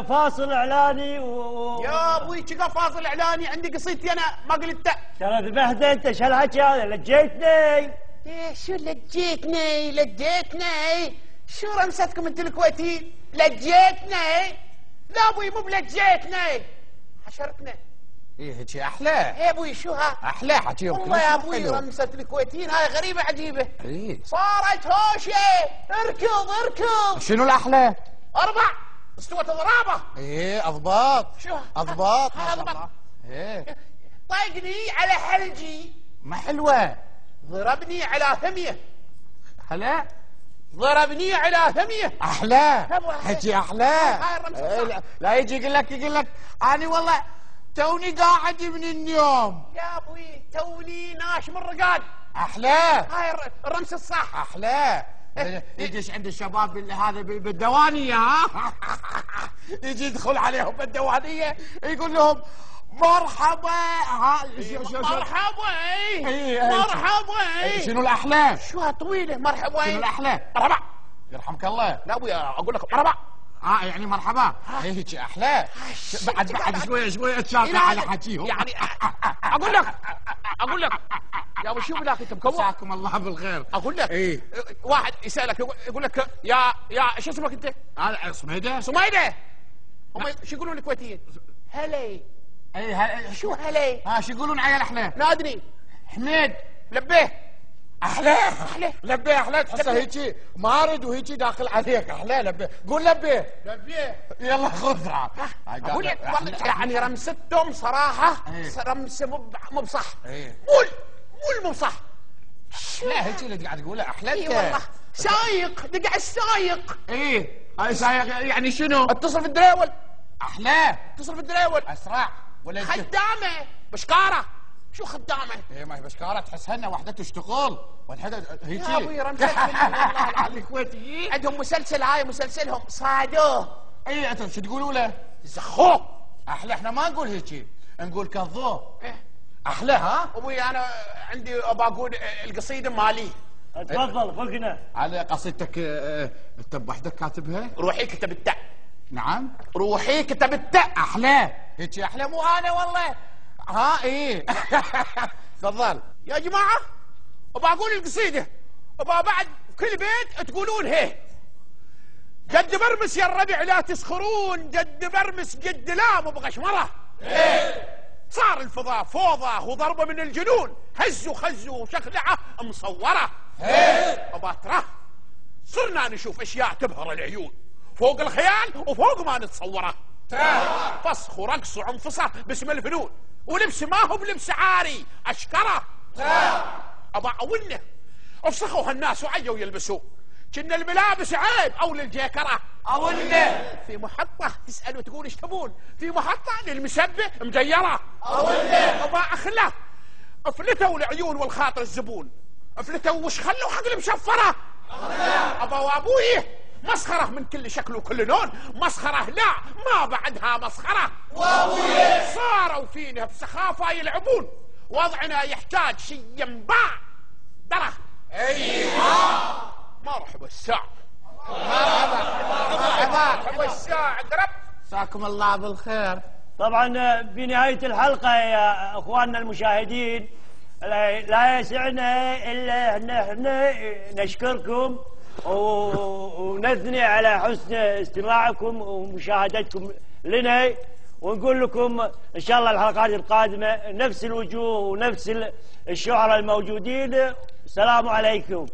فاصل اعلاني يا ابوي شقا فاصل اعلاني، عندي قصيدتي انا ما قلتها. ترى ذبحت انت، شو الحكي هذا؟ لجيتني. ايه شو لجيتني؟ شو رمستكم انتوا الكويتيين؟ لجيتني؟ لا ابوي مو بلجيتني، حشرتنا. ايه هيك احلى. ايه يا ابوي شو ها؟ احلى حكيهم والله يا ابوي رمسة الكويتيين هاي غريبة عجيبة. ايه صارت هوشة. اركض. شنو الاحلى؟ 4 استوت ضرابة. ايه اضباط. شو؟ اضباط. هاي اضباط. ايه طاقني على حلجي. ما حلوة. ضربني على ثمية. هلا ضربني على ثمية. احلى حكي احلى. هاي الرمسة. لا يجي يقول لك انا والله توني قاعد من اليوم. يا ابوي توني ناش من رقاد. احلى. هاي الرمس الصح. احلى. يجيش عند الشباب هذا بالديوانيه ها يجي يدخل عليهم بالديوانيه يقول لهم مرحبا. مرحبا. شنو الاحلى؟ شو هالطويله مرحبا؟ شنو الاحلى؟ مرحبا. يرحمك الله. لا ابوي اقول لك مرحبا. يعني مرحبا. هيك احلى. بعد شوي اتشاطر على حكيهم. يعني اقول لك يا ابو شوف لك انت مكوخ. مساكم الله بالخير. اقول لك ايه واحد يسالك يقول لك يا شو اسمك انت؟ انا سميده. هم شو يقولون الكويتيين؟ هلي. ايه شو هلي؟ شو يقولون عيال احلى؟ نادني حميد. لبيه. احلى. لبيه احلى. تحسه هيجي مارد وهيجي داخل عليك. احلى لبيه. قول لبيه. يلا خذها. اقول لك يعني رمستهم صراحه. رمسه مو بصح. مو بصح. لا هيك اللي قاعد تقوله احلى. اي والله سايق دقع السايق. ايه هاي سايق يعني شنو؟ اتصل في الدريول. احلى. اتصل في الدريول. اسرع ولا خدامه بشكاره. شو خدامه؟ ايه ما هي بشكاره تحسها انها وحده تشتغل والحدا هيك. يا ابوي رمستهم والله الكويتيين عندهم مسلسل هاي مسلسلهم صادوه. ايه انتم شو تقولوا له؟ زخوه. احلى. احنا ما نقول هيك، نقول كالضوء. احلى. ها ابوي انا عندي بقول القصيده مالي. تفضل فوقنا. على قصيدتك انت بوحدك كاتبها؟ روحي كتبتها. نعم روحي كتبتها. احلى. هيك احلى مو انا والله. ايه تفضل يا جماعه وبقول القصيده وبعد كل بيت تقولون هي. جد برمس يا الربع لا تسخرون، جد برمس جد لا مو بغشمره. صار الفضاء فوضى وضربه من الجنون، هزوا خزوا وشخلعه مصوره. وباتره صرنا نشوف اشياء تبهر العيون، فوق الخيال وفوق ما نتصوره. فسخ ورقص وعنفصه باسم الفنون، ولبس ما هو بلبس عاري اشكره. ابا اولنا افسخوا هالناس وعيوا يلبسوا كنا الملابس عيب او للجيكره. اولنا في محطه تسال وتقول ايش تبون، في محطه للمسبه مجيره. اولنا ابا اخله افلتوا العيون والخاطر الزبون، افلتوا وش خلوا حق المشفره. ابا وابوي مسخره من كل شكل وكل لون، مسخره لا ما بعدها مسخره. وابوي صاروا فينا بسخافه يلعبون، وضعنا يحتاج شي ينباع ترى. ايوه مرحبا الساعة. مرحبا الساعة قرب. مساكم الله بالخير. طبعا بنهاية الحلقة يا اخواننا المشاهدين لا يسعنا الا ان احنا نشكركم ونثني على حسن استماعكم ومشاهدتكم لنا، ونقول لكم ان شاء الله الحلقات القادمة نفس الوجوه ونفس الشعراء الموجودين. السلام عليكم.